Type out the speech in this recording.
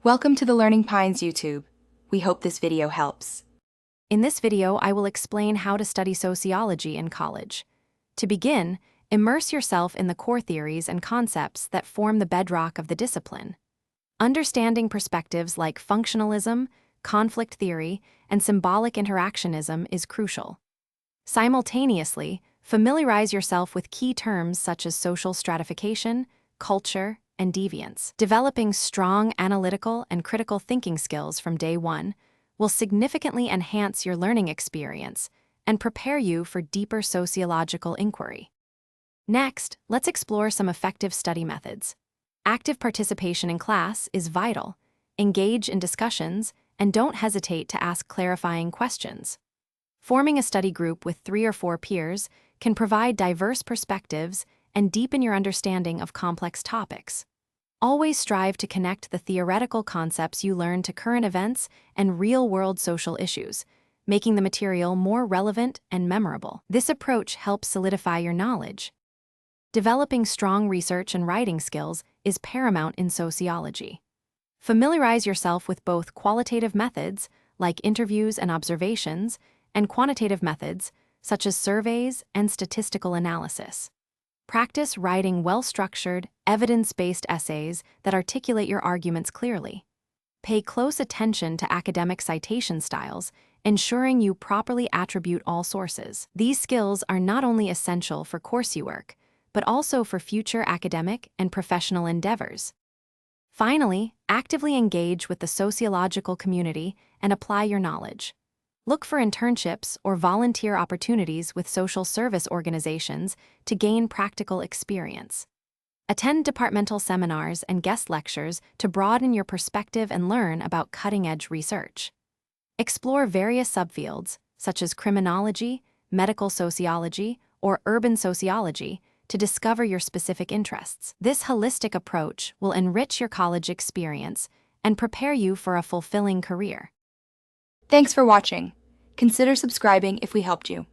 Welcome to the Learning Pines YouTube. We hope this video helps. In this video, I will explain how to study sociology in college. To begin, immerse yourself in the core theories and concepts that form the bedrock of the discipline. Understanding perspectives like functionalism, conflict theory, and symbolic interactionism is crucial. Simultaneously, familiarize yourself with key terms such as social stratification, culture, and deviance. Developing strong analytical and critical thinking skills from day one will significantly enhance your learning experience and prepare you for deeper sociological inquiry. Next, let's explore some effective study methods. Active participation in class is vital. Engage in discussions and don't hesitate to ask clarifying questions. Forming a study group with 3 or 4 peers can provide diverse perspectives and deepen your understanding of complex topics. Always strive to connect the theoretical concepts you learn to current events and real-world social issues, making the material more relevant and memorable. This approach helps solidify your knowledge. Developing strong research and writing skills is paramount in sociology. Familiarize yourself with both qualitative methods, like interviews and observations, and quantitative methods, such as surveys and statistical analysis. Practice writing well-structured, evidence-based essays that articulate your arguments clearly. Pay close attention to academic citation styles, ensuring you properly attribute all sources. These skills are not only essential for coursework, but also for future academic and professional endeavors. Finally, actively engage with the sociological community and apply your knowledge. Look for internships or volunteer opportunities with social service organizations to gain practical experience. Attend departmental seminars and guest lectures to broaden your perspective and learn about cutting-edge research. Explore various subfields, such as criminology, medical sociology, or urban sociology, to discover your specific interests. This holistic approach will enrich your college experience and prepare you for a fulfilling career. Thanks for watching. Consider subscribing if we helped you.